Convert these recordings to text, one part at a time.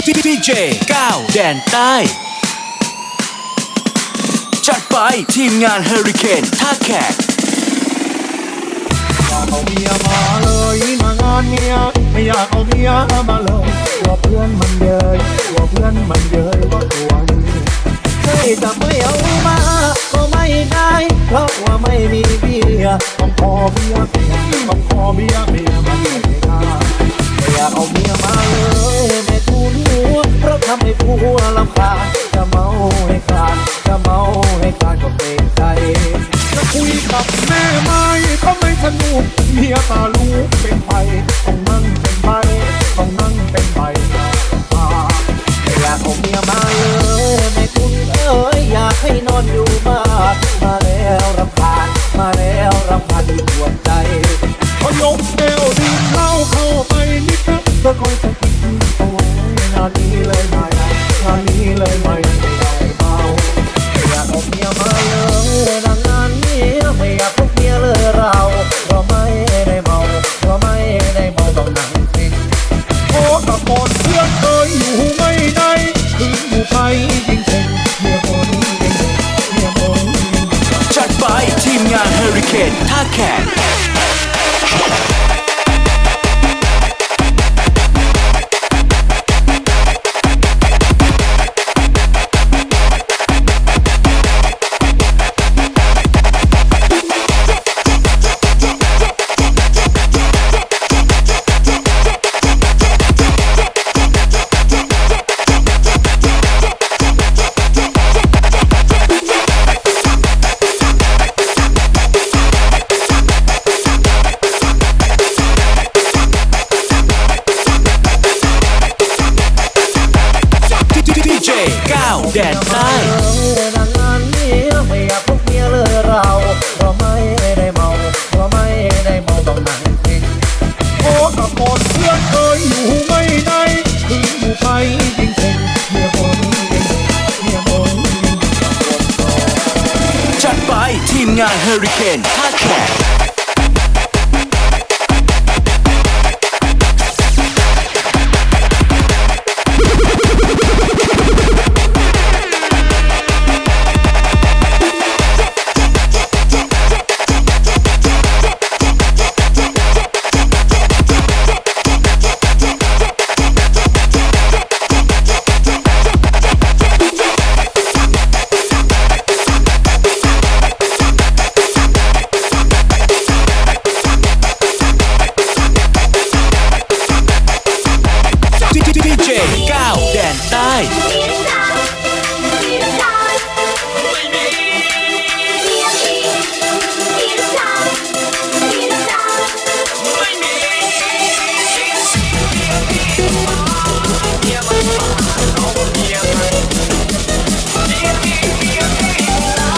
Djey-9แดนใต้จัดไปทีมงานเฮอริเคนท่าแขกอยากเอาเมียมาเลยมางานเมียไม่อยากเอาเมียมาเลยกลัวเพื่อนมันเย้ยกลัวเพื่อนมันเย้ยว่าตัวนี้ใช่แต่ไม่เอามาก็ไม่ได้เพราะว่าไม่มีเบียร์ต้องขอเบียร์ต้องขอเบียร์มาไม่ได้ไม่อยากเอาเมียมาเลยแม่ทูลหัวเพราะทำให้ผัวรำคาญจะเมาให้ขาดจะเมาให้ขาดก็เกรงใจจะคุยกับแม่ไม่ก็ไม่สนุกเมียตาลูกเป็นไปต้องนั่งเป็นไปต้องนั่งเป็นไปไม่อยากเอาเมียมาเลยแม่คุณเอ้ยอยากให้นอนอยู่บ้านมาแล้วรำคาญมาแล้วรำคาญที่ปวดใจเขายกแก้วดื่มเหล้าเข้าไปนิดนะก็คอยจะกินเอาไว้งานนี้เลยไม่ได้งานนี้เลยไม่ได้เมาไม่อยากเอาเมียมาเลยดังงานนี้ไม่อยากพบเมียเลยเราไม่ได้เมาไม่ได้เมาต้องนั่งเพ่งโอ้ตะโกนเพื่อนเคยอยู่ไม่ได้คืออยู่ไปจริงเพ่งเมียคนจริงเมียคนจัดไปทีมงานเฮอริเคนท่าแขกDjey-9แดนใต้ดังงานนี้ไม่อยากพบเมียเลยเราไม่ได้เมาไม่ได้เมาต้องนั่งเพ่งโอ้ตะโกนเพื่อนเคยอยู่ไม่ได้คืออยู่ไปจริงเพ่งเมียคนจริงเมียคนจัดไปทีมงานเฮอริเคนท่าแขกDjey-9แดนใต้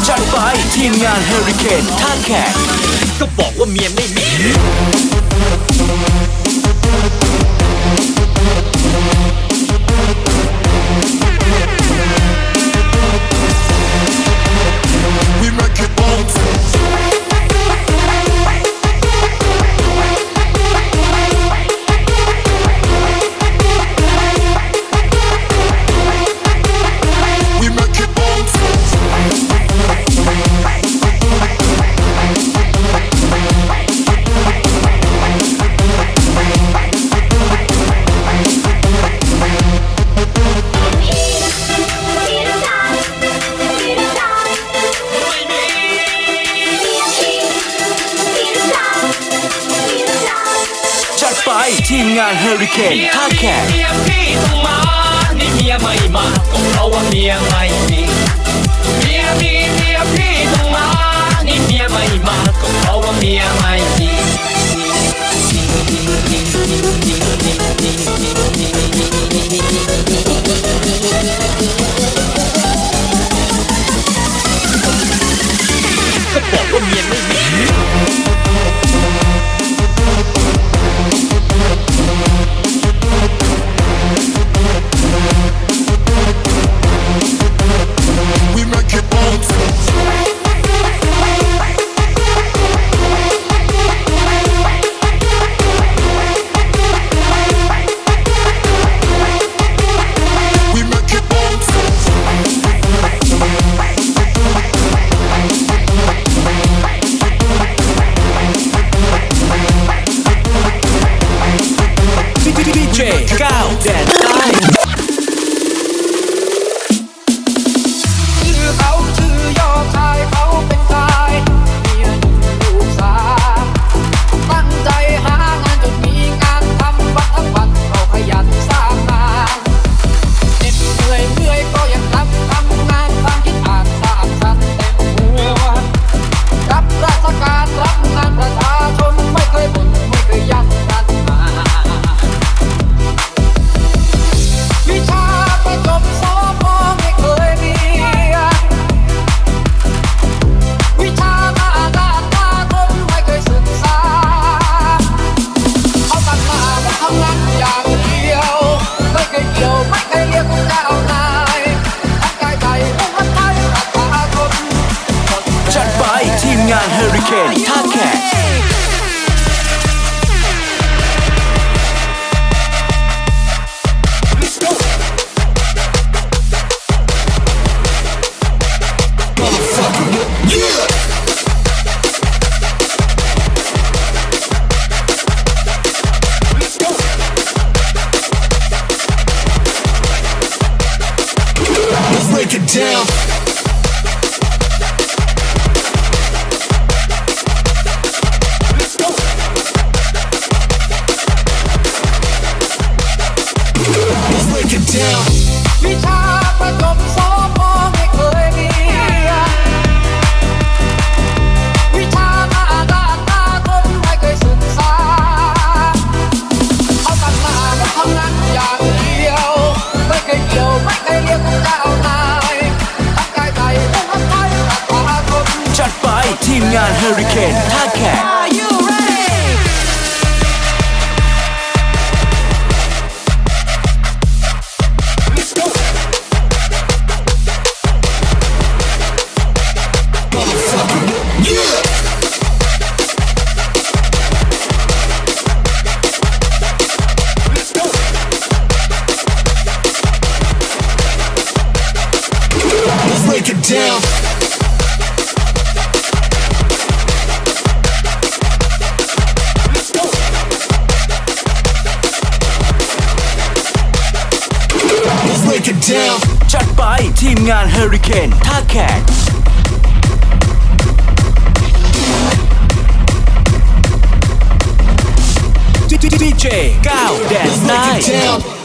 จัดไปทีมงานเฮอริเคนท่าแขกก็บอกว่าเมียไม่มีทีมงานเฮอริเคนท่าแขกเมียพี่ต้องมานี่เมียไม่มาก็เพราะว่าเมียไม่มีเมียพี่ต้องมานี่เมียไม่มาก็เพราะว่าเมียไม่มีก็บอกว่าเมียไม่มี 9 แดนใต้ ชื่อเขาชื่อยอดชายเขาเป็นชายเมียหนุ่มลูกสาวตั้งใจหางานจนมีงานทำวันทั้งวันเราขยันสร้างงานเหน็ดเหนื่อยก็ยังทำงานความคิดอ่านสร้างสรรค์เต็มหัวรับราชการรับงานประชาชนไม่เคยบ่นไม่เคยยั้งรั้นมาวิชาประจบสพไม่เคยมีวิชาหน้าด้านหน้าคมไม่เคยศึกษาเขาตั้งหน้าว่าทำงานอย่างเดียวไม่เคยเกี่ยวไม่เคยเรียกเจ้านายทั้งกายใจและหัวใจประชาชน จัดไปทีมงาน HURRICANE ท่าแขก Break it down. Break it down. วิชาประจบสพไม่เคยมีวิชาหน้าด้านหน้าคมไม่เคยศึกษาเขาตั้งหน้าว่าทำงานอย่างเดียวไม่เคยเกี่ยวไม่เคยเรียกเจ้านายทั้งกายใจและหัวใจประชาชน จัดไปทีมงาน HURRICANE ท่าแขก Break it down. Break it down. จัดไปทีมงาน HURRICANE ท่าแขก Djey-9 แดนใต้ Break it down.